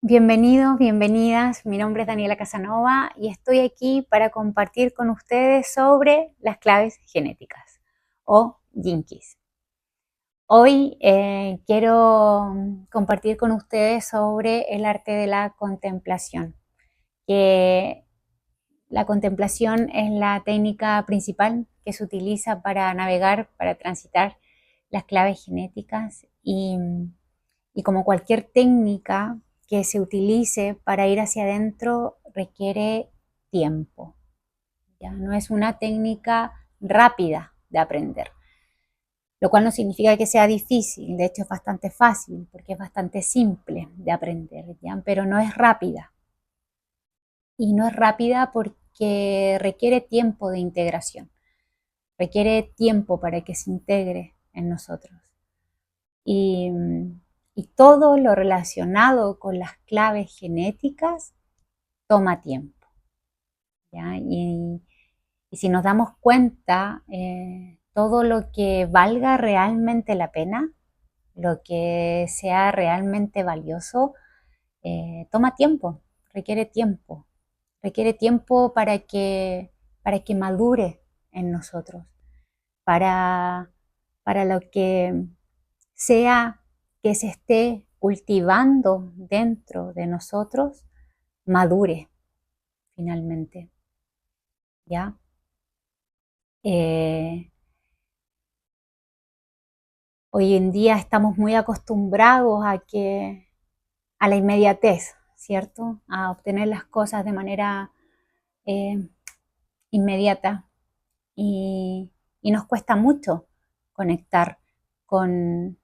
Bienvenidos, bienvenidas. Mi nombre es Daniela Casanova y estoy aquí para compartir con ustedes sobre las claves genéticas o Gene Keys. Hoy quiero compartir con ustedes sobre el arte de la contemplación, que la contemplación es la técnica principal que se utiliza para navegar, para transitar las claves genéticas y como cualquier técnica que se utilice para ir hacia adentro requiere tiempo. ¿Ya? No es una técnica rápida de aprender, lo cual no significa que sea difícil, de hecho es bastante fácil porque es bastante simple de aprender, ¿ya? Pero no es rápida. Y no es rápida porque requiere tiempo de integración, requiere tiempo para que se integre en nosotros. Y, y todo lo relacionado con las claves genéticas toma tiempo, ¿ya? Y si nos damos cuenta, todo lo que valga realmente la pena, lo que sea realmente valioso, toma tiempo, requiere tiempo, requiere tiempo para que madure en nosotros, para, para lo que sea que se esté cultivando dentro de nosotros, madure finalmente, ¿ya? Eh, Hoy en día estamos muy acostumbrados a la inmediatez, ¿cierto? A obtener las cosas de manera eh, inmediata y nos cuesta mucho conectar con,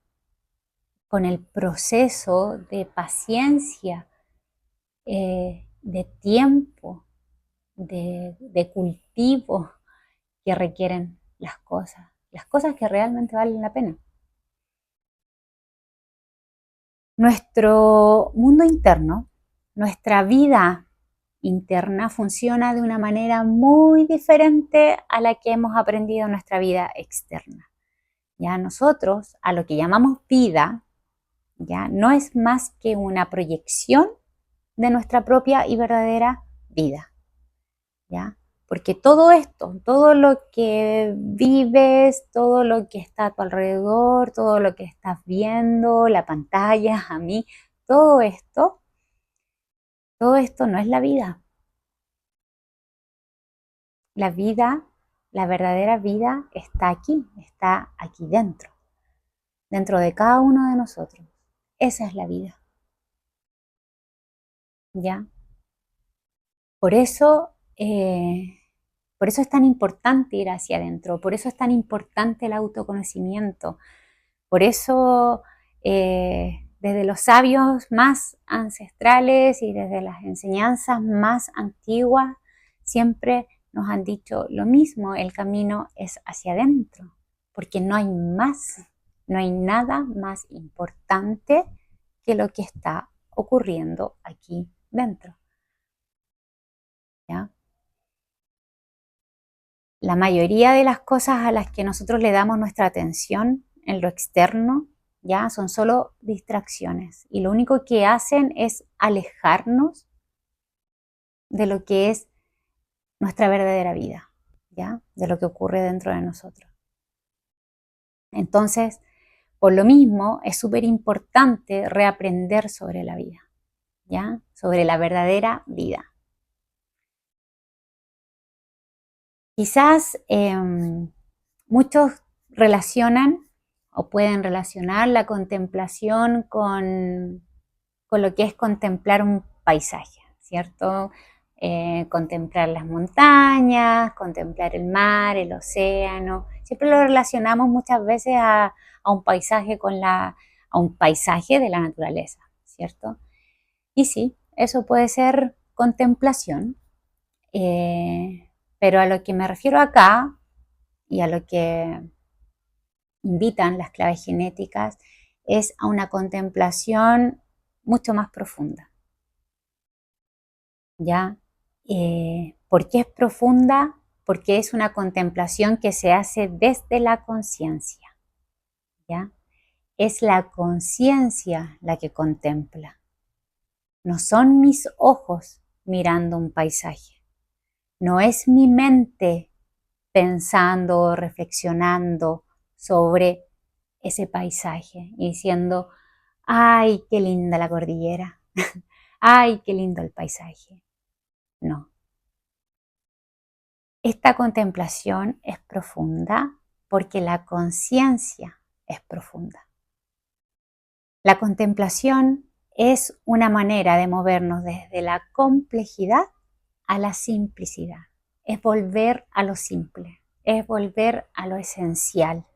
con el proceso de paciencia, de tiempo, de cultivo que requieren las cosas que realmente valen la pena. Nuestro mundo interno, nuestra vida interna funciona de una manera muy diferente a la que hemos aprendido en nuestra vida externa. Ya nosotros, a lo que llamamos vida, ya no es más que una proyección de nuestra propia y verdadera vida, ¿ya? Porque todo esto, todo lo que vives, todo lo que está a tu alrededor, todo lo que estás viendo, la pantalla, a mí, todo esto no es la vida. La vida, la verdadera vida está aquí dentro, dentro de cada uno de nosotros. Esa es la vida, ¿ya? Por eso, por eso es tan importante ir hacia adentro, por eso es tan importante el autoconocimiento, por eso desde los sabios más ancestrales y desde las enseñanzas más antiguas siempre nos han dicho lo mismo, el camino es hacia adentro, porque no hay más, no hay nada más importante que lo que está ocurriendo aquí dentro, ¿ya? La mayoría de las cosas a las que nosotros le damos nuestra atención en lo externo, ya son solo distracciones y lo único que hacen es alejarnos de lo que es nuestra verdadera vida, ya, de lo que ocurre dentro de nosotros. Entonces, por lo mismo, es súper importante reaprender sobre la vida, ya, sobre la verdadera vida. Quizás muchos relacionan o pueden relacionar la contemplación con lo que es contemplar un paisaje, ¿cierto? Contemplar las montañas, contemplar el mar, el océano. Siempre lo relacionamos muchas veces a un paisaje a un paisaje de la naturaleza, ¿cierto? Y sí, eso puede ser contemplación, pero a lo que me refiero acá y a lo que invitan las claves genéticas es a una contemplación mucho más profunda, ¿ya? ¿Por qué es profunda? Porque es una contemplación que se hace desde la conciencia, ¿ya? Es la conciencia la que contempla, No son mis ojos mirando un paisaje. No es mi mente pensando o reflexionando sobre ese paisaje y diciendo, ay, qué linda la cordillera, ay, qué lindo el paisaje. No. Esta contemplación es profunda porque la conciencia es profunda. La contemplación es una manera de movernos desde la complejidad a la simplicidad. Es volver a lo simple, es volver a lo esencial,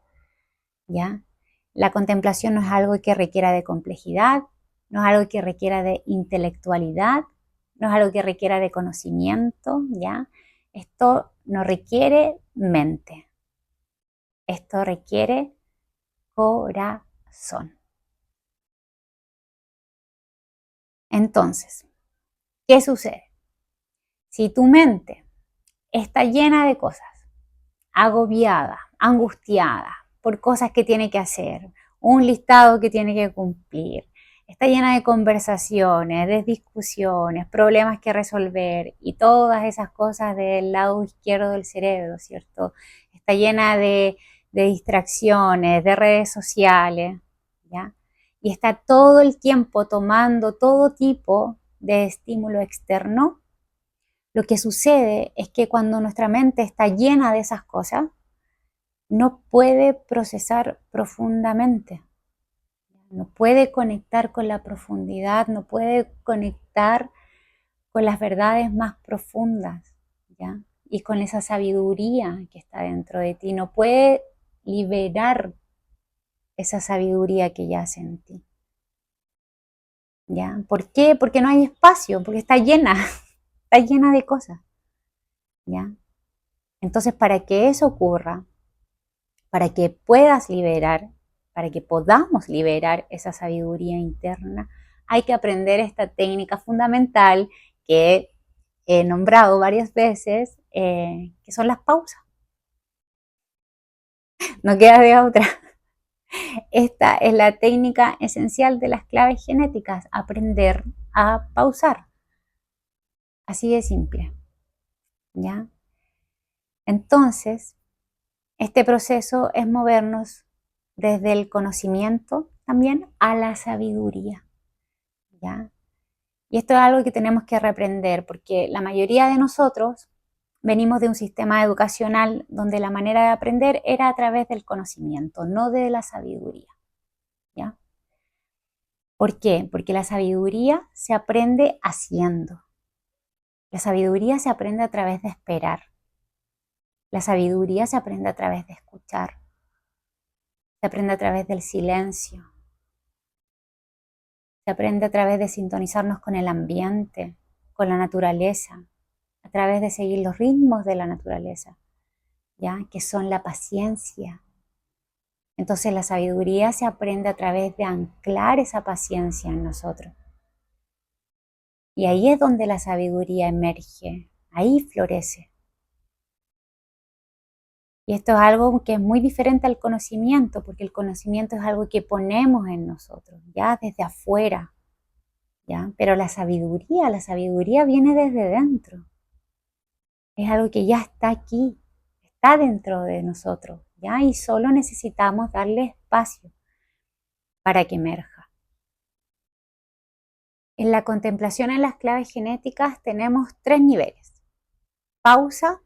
¿ya? La contemplación no es algo que requiera de complejidad, no es algo que requiera de intelectualidad, no es algo que requiera de conocimiento, ¿ya? Esto no requiere mente, esto requiere corazón. Entonces, ¿qué sucede? Si tu mente está llena de cosas, agobiada, angustiada por cosas que tiene que hacer, un listado que tiene que cumplir, está llena de conversaciones, de discusiones, problemas que resolver y todas esas cosas del lado izquierdo del cerebro, ¿cierto? Está llena de distracciones, de redes sociales, ¿ya? Y está todo el tiempo tomando todo tipo de estímulo externo. Lo que sucede es que cuando nuestra mente está llena de esas cosas, no puede procesar profundamente, no puede conectar con la profundidad, no puede conectar con las verdades más profundas, ¿ya? Y con esa sabiduría que está dentro de ti, no puede liberar esa sabiduría que yace en ti, ¿ya? ¿Por qué? Porque no hay espacio, porque está llena, está llena de cosas, ¿ya? Entonces, para que eso ocurra, para que puedas liberar, para que podamos liberar esa sabiduría interna, hay que aprender esta técnica fundamental que he nombrado varias veces, que son las pausas. No queda de otra. Esta es la técnica esencial de las claves genéticas, aprender a pausar. Así de simple, ¿ya? Entonces, este proceso es movernos desde el conocimiento también a la sabiduría, ¿ya? Y esto es algo que tenemos que reaprender porque la mayoría de nosotros venimos de un sistema educacional donde la manera de aprender era a través del conocimiento, no de la sabiduría, ¿ya? ¿Por qué? Porque la sabiduría se aprende haciendo. La sabiduría se aprende a través de esperar. La sabiduría se aprende a través de escuchar. Se aprende a través del silencio. Se aprende a través de sintonizarnos con el ambiente, con la naturaleza, a través de seguir los ritmos de la naturaleza, ¿ya? Que son la paciencia. Entonces la sabiduría se aprende a través de anclar esa paciencia en nosotros. Y ahí es donde la sabiduría emerge, ahí florece. Y esto es algo que es muy diferente al conocimiento, porque el conocimiento es algo que ponemos en nosotros, ya desde afuera, ¿ya? Pero la sabiduría viene desde dentro. Es algo que ya está aquí, está dentro de nosotros, ¿ya? Y solo necesitamos darle espacio para que emerja. En la contemplación en las claves genéticas tenemos 3 niveles: pausa,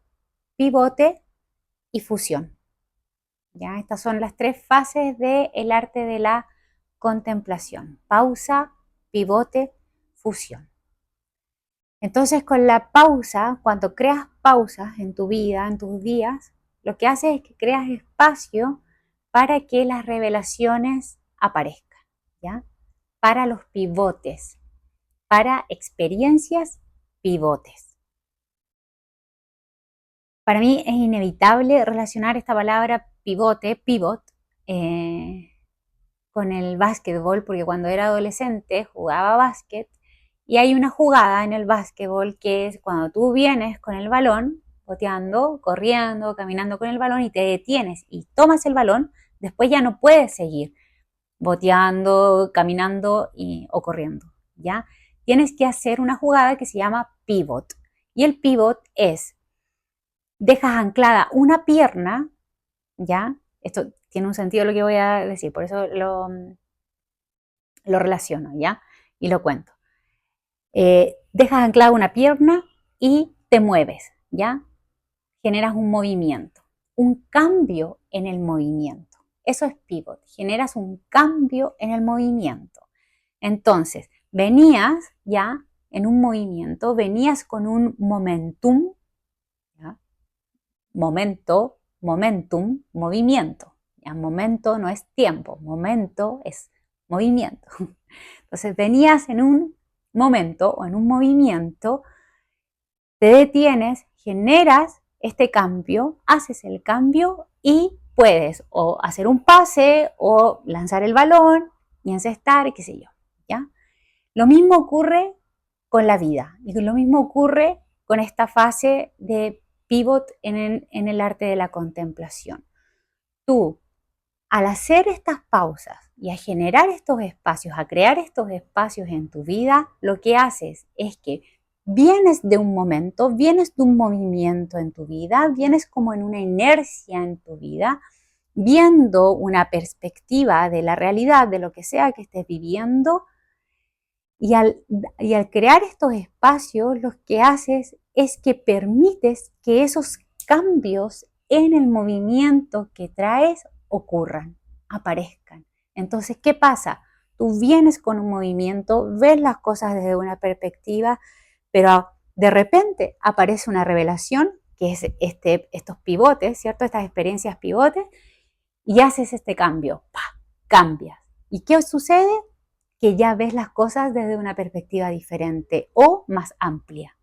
pivote y fusión. ¿Ya? Estas son las 3 fases del arte de la contemplación: pausa, pivote, fusión. Entonces, con la pausa, cuando creas pausas en tu vida, en tus días, lo que haces es que creas espacio para que las revelaciones aparezcan, ¿ya? Para los pivotes, para experiencias pivotes. Para mí es inevitable relacionar esta palabra pivote, pivot, con el básquetbol, porque cuando era adolescente jugaba básquet y hay una jugada en el básquetbol que es cuando tú vienes con el balón, boteando, corriendo, caminando con el balón y te detienes y tomas el balón, después ya no puedes seguir boteando, caminando o corriendo, ¿ya? tienes que hacer una jugada que se llama pivot. Y el pivot es, dejas anclada una pierna, ¿ya? Esto tiene un sentido lo que voy a decir, por eso lo relaciono, ¿ya? Y lo cuento. Dejas anclada una pierna y te mueves, ¿ya? Generas un movimiento, un cambio en el movimiento. Eso es pivot, generas un cambio en el movimiento. Entonces, venías ya en un movimiento, venías con un momentum, ¿ya? Momentum, movimiento. ¿Ya? Momento no es tiempo, momento es movimiento. Entonces, venías en un momento o en un movimiento, te detienes, generas este cambio, haces el cambio y puedes o hacer un pase o lanzar el balón y encestar, qué sé yo, ¿ya? Lo mismo ocurre con la vida y lo mismo ocurre con esta fase de pivot en el arte de la contemplación. Tú, al hacer estas pausas y a generar estos espacios, a crear estos espacios en tu vida, lo que haces es que vienes de un momento, vienes de un movimiento en tu vida, vienes como en una inercia en tu vida, viendo una perspectiva de la realidad, de lo que sea que estés viviendo, y al crear estos espacios, lo que haces es que permites que esos cambios en el movimiento que traes ocurran, aparezcan. Entonces, ¿qué pasa? Tú vienes con un movimiento, ves las cosas desde una perspectiva, pero de repente aparece una revelación, que es estos pivotes, ¿cierto? Estas experiencias pivotes, y haces este cambio, ¡pah! Cambias. ¿Y qué sucede? Que ya ves las cosas desde una perspectiva diferente o más amplia.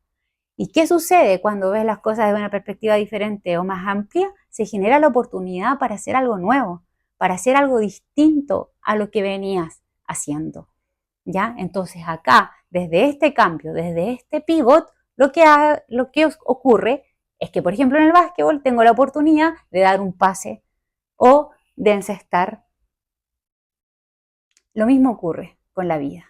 ¿Y qué sucede cuando ves las cosas desde una perspectiva diferente o más amplia? Se genera la oportunidad para hacer algo nuevo, para hacer algo distinto a lo que venías haciendo. ¿Ya? Entonces acá, desde este cambio, desde este pivot, lo que ocurre es que, por ejemplo, en el básquetbol tengo la oportunidad de dar un pase o de encestar. Lo mismo ocurre con la vida,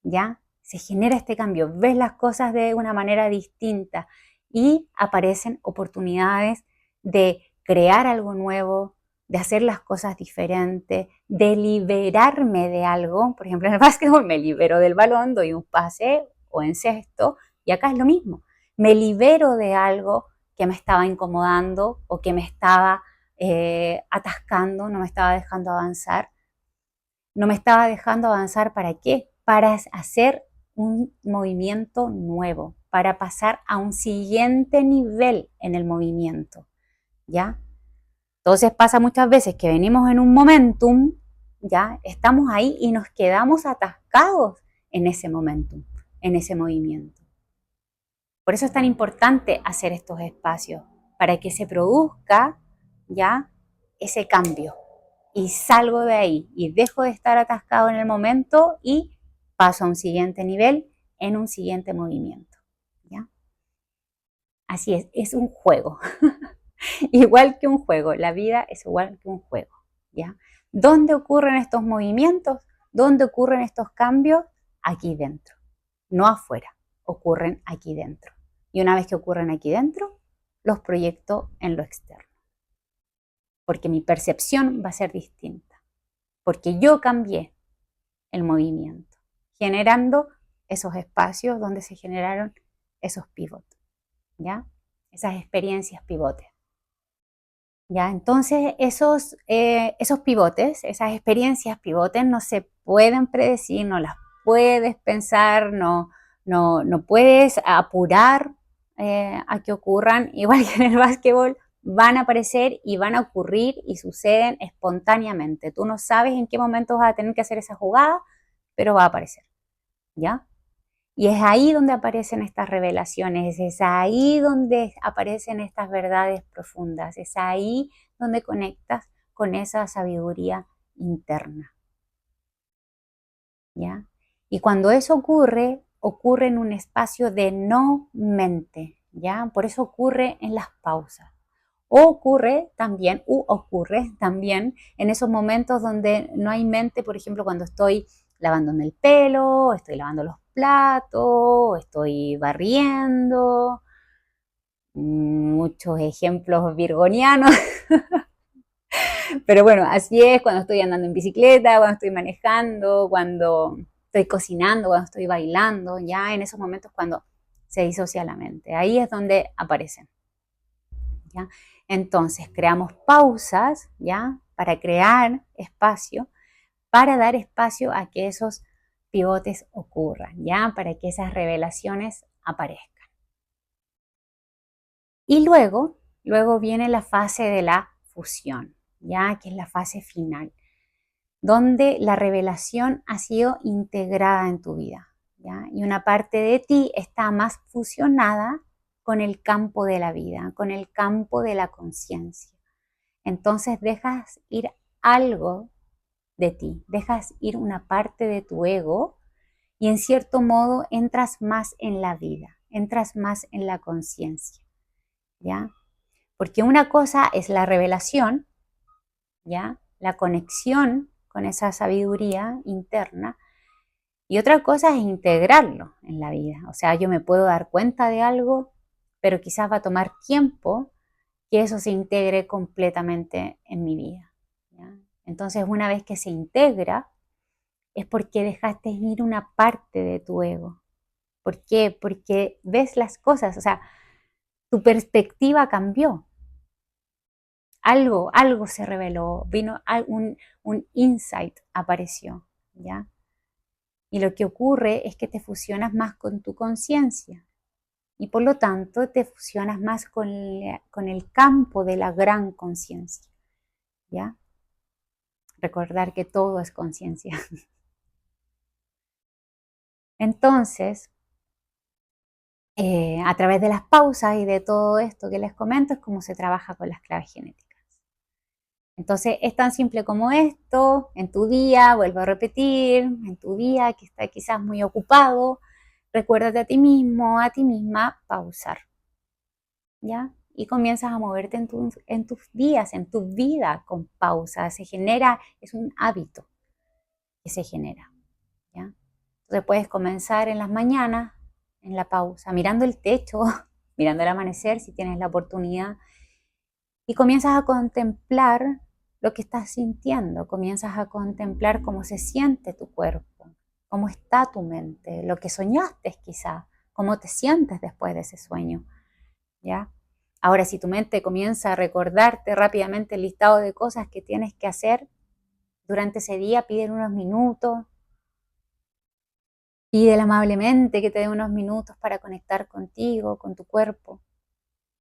¿ya? Se genera este cambio, ves las cosas de una manera distinta y aparecen oportunidades de crear algo nuevo, de hacer las cosas diferentes, de liberarme de algo. Por ejemplo, en el básquetbol me libero del balón, doy un pase o encesto, y acá es lo mismo. Me libero de algo que me estaba incomodando o que me estaba atascando, no me estaba dejando avanzar. No me estaba dejando avanzar, ¿para qué? Para hacer un movimiento nuevo, para pasar a un siguiente nivel en el movimiento, ¿ya? Entonces pasa muchas veces que venimos en un momentum, ¿ya? Estamos ahí y nos quedamos atascados en ese momentum, en ese movimiento. Por eso es tan importante hacer estos espacios, para que se produzca, ¿ya? Ese cambio. Y salgo de ahí y dejo de estar atascado en el momento y paso a un siguiente nivel en un siguiente movimiento, ¿ya? Así es un juego. Igual que un juego, la vida es igual que un juego, ¿ya? ¿Dónde ocurren estos movimientos? ¿Dónde ocurren estos cambios? Aquí dentro, no afuera, ocurren aquí dentro. Y una vez que ocurren aquí dentro, los proyecto en lo externo. Porque mi percepción va a ser distinta. Porque yo cambié el movimiento, generando esos espacios donde se generaron esos pivotes, ¿ya? Esas experiencias pivotes. ¿Ya? Entonces, esos pivotes, esas experiencias pivotes no se pueden predecir, no las puedes pensar, no puedes apurar a que ocurran, igual que en el básquetbol, van a aparecer y van a ocurrir y suceden espontáneamente. Tú no sabes en qué momento vas a tener que hacer esa jugada, pero va a aparecer, ¿ya? Y es ahí donde aparecen estas revelaciones, es ahí donde aparecen estas verdades profundas, es ahí donde conectas con esa sabiduría interna, ¿ya? Y cuando eso ocurre, ocurre en un espacio de no mente, ¿ya? Por eso ocurre en las pausas. O ocurre también en esos momentos donde no hay mente, por ejemplo, cuando estoy lavándome el pelo, estoy lavando los platos, o estoy barriendo, muchos ejemplos virgonianos, pero bueno, así es cuando estoy andando en bicicleta, cuando estoy manejando, cuando estoy cocinando, cuando estoy bailando, ya en esos momentos cuando se disocia la mente, ahí es donde aparecen, ¿ya? Entonces creamos pausas, ¿ya? Para crear espacio, para dar espacio a que esos pivotes ocurran, ¿ya? Para que esas revelaciones aparezcan. Y luego viene la fase de la fusión, ¿ya? Que es la fase final, donde la revelación ha sido integrada en tu vida, ¿ya? Y una parte de ti está más fusionada con el campo de la vida, con el campo de la conciencia. Entonces dejas ir algo de ti, dejas ir una parte de tu ego y en cierto modo entras más en la vida, entras más en la conciencia, ¿ya? Porque una cosa es la revelación, ¿ya? La conexión con esa sabiduría interna y otra cosa es integrarlo en la vida. O sea, yo me puedo dar cuenta de algo, pero quizás va a tomar tiempo que eso se integre completamente en mi vida, ¿ya? Entonces, una vez que se integra, es porque dejaste ir una parte de tu ego. ¿Por qué? Porque ves las cosas, o sea, tu perspectiva cambió. Algo se reveló, vino un insight, apareció, ¿ya? Y lo que ocurre es que te fusionas más con tu conciencia y por lo tanto te fusionas más con el campo de la gran conciencia, ¿ya? Recordar que todo es conciencia. Entonces, a través de las pausas y de todo esto que les comento es cómo se trabaja con las claves genéticas. Entonces es tan simple como esto, en tu día, vuelvo a repetir, en tu día que está quizás muy ocupado, recuérdate a ti mismo, a ti misma, pausar, ¿ya? Y comienzas a moverte en tus días, en tu vida con pausa. Se genera, es un hábito que se genera, ¿ya? Entonces puedes comenzar en las mañanas, en la pausa, mirando el techo, mirando el amanecer si tienes la oportunidad, y comienzas a contemplar lo que estás sintiendo, comienzas a contemplar cómo se siente tu cuerpo, cómo está tu mente, lo que soñaste quizá, cómo te sientes después de ese sueño, ¿ya? Ahora, si tu mente comienza a recordarte rápidamente el listado de cosas que tienes que hacer durante ese día, pídele unos minutos, pídele amablemente que te dé unos minutos para conectar contigo, con tu cuerpo,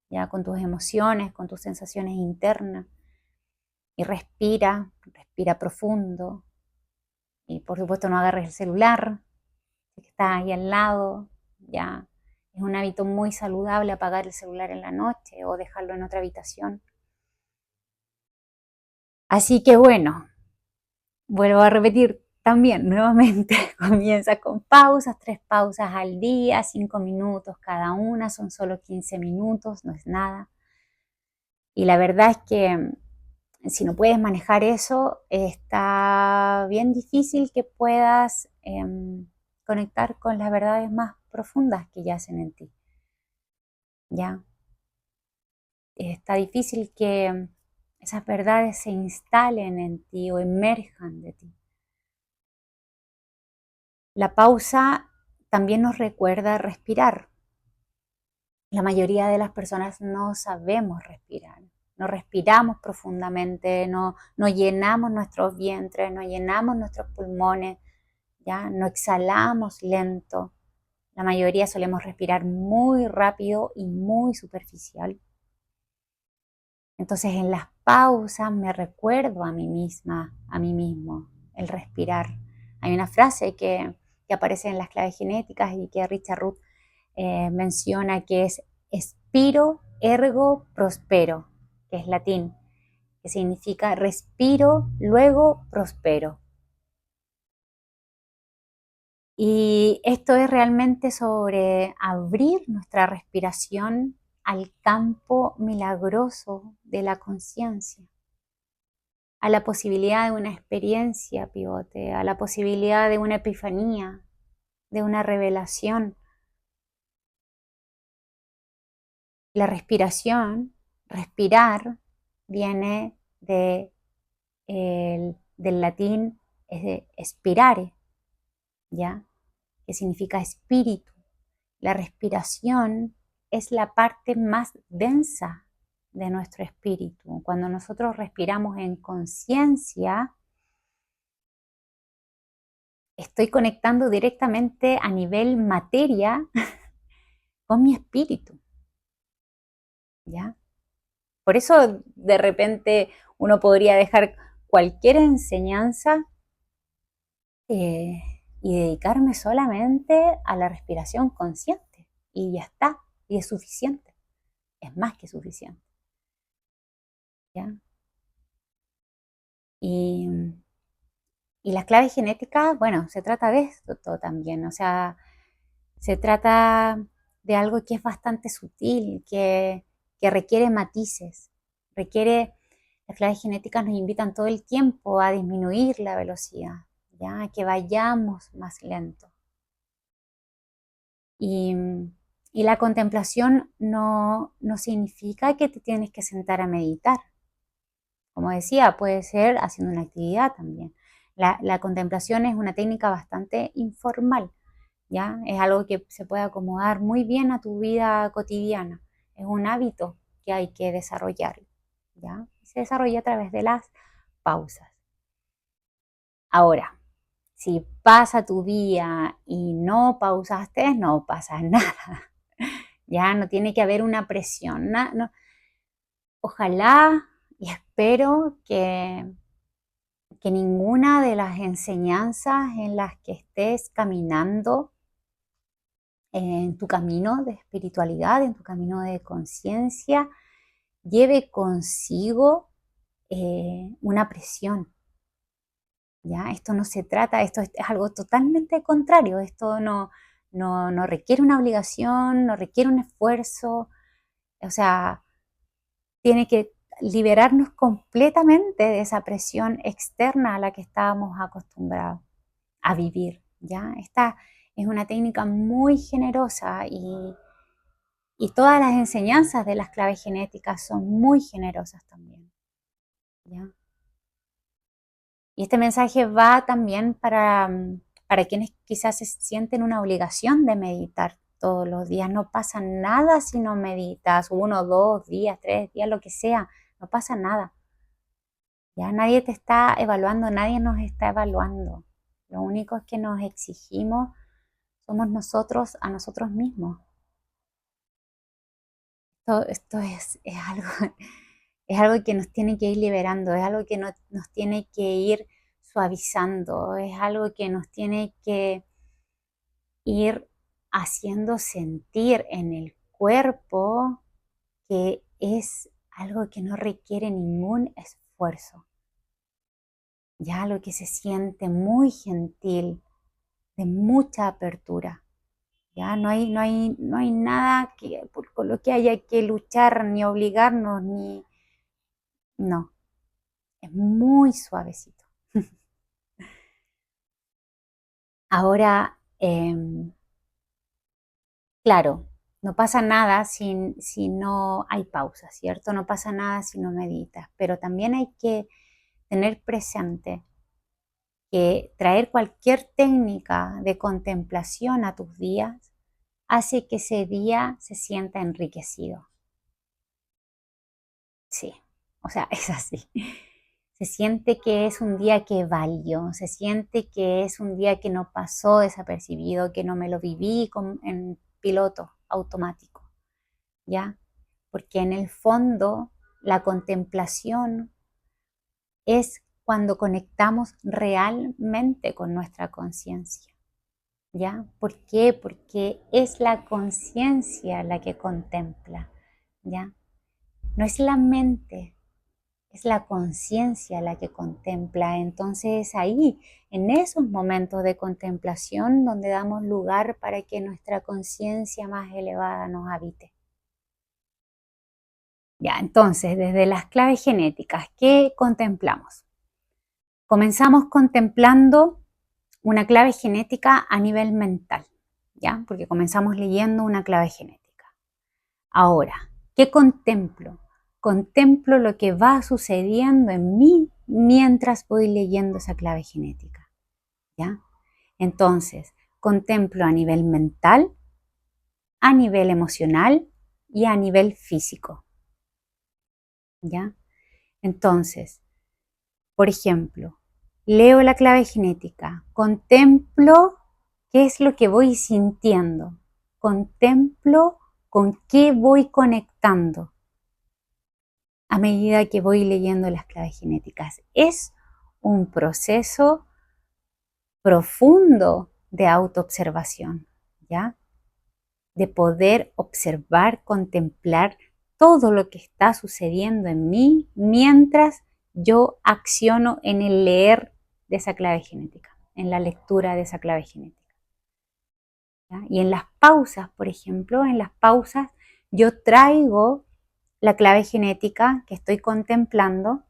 ya con tus emociones, con tus sensaciones internas. Y respira profundo. Y por supuesto no agarres el celular, que está ahí al lado. Ya es un hábito muy saludable apagar el celular en la noche o dejarlo en otra habitación. Así que bueno, vuelvo a repetir también nuevamente, comienza con pausas, 3 pausas al día, 5 minutos cada una, son solo 15 minutos, no es nada. Y la verdad es que si no puedes manejar eso, está bien difícil que puedas conectar con las verdades más profundas que yacen en ti, ¿ya? Está difícil que esas verdades se instalen en ti o emerjan de ti. La pausa también nos recuerda respirar. La mayoría de las personas no sabemos respirar, no respiramos profundamente, no llenamos nuestros vientres, no llenamos nuestros pulmones, ¿ya? No exhalamos lento. La mayoría solemos respirar muy rápido y muy superficial. Entonces en las pausas me recuerdo a mí misma, a mí mismo, el respirar. Hay una frase que aparece en las claves genéticas y que Richard Ruth menciona que es expiro, ergo, prospero, que es latín, que significa respiro, luego prospero. Y esto es realmente sobre abrir nuestra respiración al campo milagroso de la conciencia, a la posibilidad de una experiencia pivote, a la posibilidad de una epifanía, de una revelación. La respiración, respirar, viene del latín spirare, ¿ya? Que significa espíritu. La respiración es la parte más densa de nuestro espíritu. Cuando nosotros respiramos en conciencia, estoy conectando directamente a nivel materia con mi espíritu, ¿ya? Por eso de repente uno podría dejar cualquier enseñanza y dedicarme solamente a la respiración consciente. Y ya está, y es suficiente, es más que suficiente, ¿ya? Y, y las claves genéticas, bueno, se trata de esto también, o sea, se trata de algo que es bastante sutil, que requiere matices, requiere, las claves genéticas nos invitan todo el tiempo a disminuir la velocidad, ¿ya? A que vayamos más lento. Y, y la contemplación no significa que te tienes que sentar a meditar. Como decía, puede ser haciendo una actividad también. La contemplación es una técnica bastante informal, ¿ya? Es algo que se puede acomodar muy bien a tu vida cotidiana. Es un hábito que hay que desarrollar, ¿ya? Se desarrolla a través de las pausas. Ahora, si pasa tu día y no pausaste, no pasa nada. Ya no tiene que haber una presión. No. Ojalá y espero que ninguna de las enseñanzas en las que estés caminando en tu camino de espiritualidad, en tu camino de conciencia, lleve consigo una presión. ¿Ya? Esto no se trata, esto es algo totalmente contrario, esto no requiere una obligación, no requiere un esfuerzo, o sea, tiene que liberarnos completamente de esa presión externa a la que estábamos acostumbrados a vivir, ¿ya? Esta es una técnica muy generosa y todas las enseñanzas de las claves genéticas son muy generosas también, ¿ya? Y este mensaje va también para quienes quizás se sienten una obligación de meditar todos los días. No pasa nada si no meditas, 1, 2 días, 3 días, lo que sea, no pasa nada. Ya nadie te está evaluando, nadie nos está evaluando. Lo único es que nos exigimos somos nosotros a nosotros mismos. Esto es algo, es algo que nos tiene que ir liberando, es algo que nos tiene que ir suavizando, es algo que nos tiene que ir haciendo sentir en el cuerpo que es algo que no requiere ningún esfuerzo. Ya algo que se siente muy gentil, de mucha apertura. Ya no hay nada con lo que haya que luchar, ni obligarnos, ni... No, es muy suavecito. Ahora, claro, no pasa nada si no hay pausa, ¿cierto? No pasa nada si no meditas, pero también hay que tener presente que traer cualquier técnica de contemplación a tus días hace que ese día se sienta enriquecido. Sí, o sea, es así. Se siente que es un día que valió, se siente que es un día que no pasó desapercibido, que no me lo viví en piloto automático, ¿ya? Porque en el fondo la contemplación es cuando conectamos realmente con nuestra conciencia, ¿ya? ¿Por qué? Porque es la conciencia la que contempla, ¿ya? No es la mente, es la conciencia la que contempla. Entonces ahí, en esos momentos de contemplación, donde damos lugar para que nuestra conciencia más elevada nos habite. Ya, entonces, desde las claves genéticas, ¿qué contemplamos? Comenzamos contemplando una clave genética a nivel mental, ¿ya? Porque comenzamos leyendo una clave genética. Ahora, ¿qué contemplo? Contemplo lo que va sucediendo en mí mientras voy leyendo esa clave genética, ¿ya? Entonces, contemplo a nivel mental, a nivel emocional y a nivel físico, ¿ya? Entonces, por ejemplo, leo la clave genética, contemplo qué es lo que voy sintiendo, contemplo con qué voy conectando a medida que voy leyendo las claves genéticas. Es un proceso profundo de autoobservación, ¿ya? De poder observar, contemplar todo lo que está sucediendo en mí mientras yo acciono en el leer de esa clave genética, en la lectura de esa clave genética, ¿ya? Y en las pausas, por ejemplo, en las pausas yo traigo la clave genética que estoy contemplando,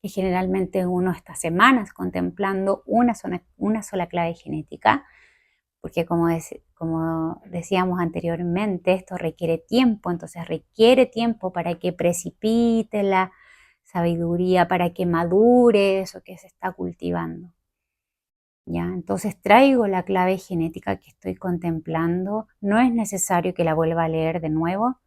que generalmente uno está semanas contemplando una sola clave genética, porque como decíamos anteriormente, esto requiere tiempo, entonces requiere tiempo para que precipite la sabiduría, para que madure eso que se está cultivando, ¿ya? Entonces traigo la clave genética que estoy contemplando, no es necesario que la vuelva a leer de nuevo,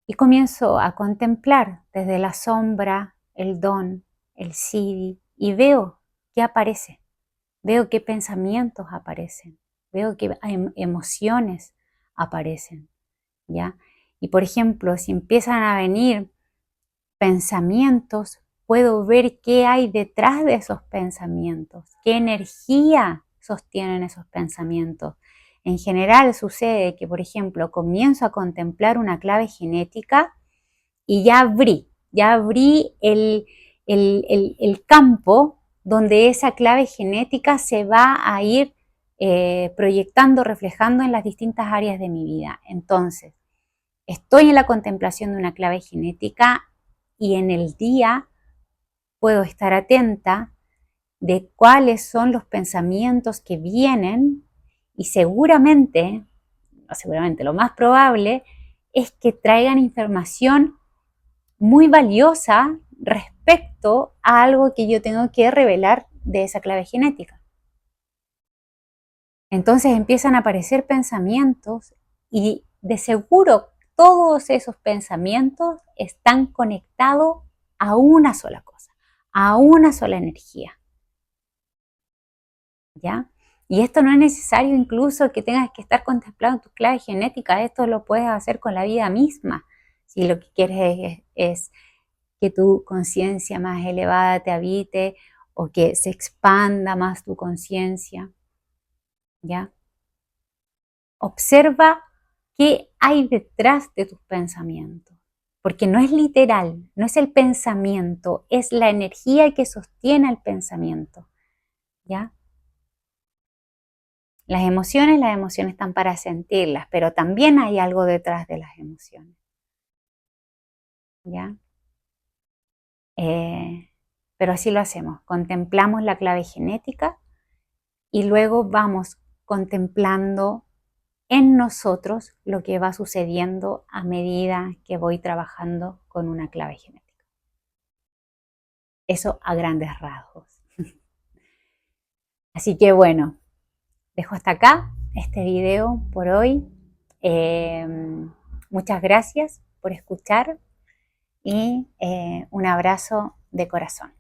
y comienzo a contemplar desde la sombra, el don, el siddhi, y veo qué aparece, veo qué pensamientos aparecen, veo qué emociones aparecen, ¿ya? Y por ejemplo, si empiezan a venir pensamientos, puedo ver qué hay detrás de esos pensamientos, qué energía sostienen esos pensamientos. En general sucede que, por ejemplo, comienzo a contemplar una clave genética y ya abrí el campo donde esa clave genética se va a ir proyectando, reflejando en las distintas áreas de mi vida. Entonces, estoy en la contemplación de una clave genética y en el día puedo estar atenta de cuáles son los pensamientos que vienen y seguramente lo más probable es que traigan información muy valiosa respecto a algo que yo tengo que revelar de esa clave genética. Entonces empiezan a aparecer pensamientos y de seguro todos esos pensamientos están conectados a una sola cosa, a una sola energía, ¿ya? Y esto no es necesario incluso que tengas que estar contemplando tu clave genética, esto lo puedes hacer con la vida misma. Si lo que quieres es que tu conciencia más elevada te habite o que se expanda más tu conciencia, ¿ya? Observa qué hay detrás de tus pensamientos, porque no es literal, no es el pensamiento, es la energía que sostiene el pensamiento, ¿ya? Las emociones están para sentirlas, pero también hay algo detrás de las emociones, ¿ya? Pero así lo hacemos, contemplamos la clave genética y luego vamos contemplando en nosotros lo que va sucediendo a medida que voy trabajando con una clave genética. Eso a grandes rasgos. Así que bueno, dejo hasta acá este video por hoy. Muchas gracias por escuchar y un abrazo de corazón.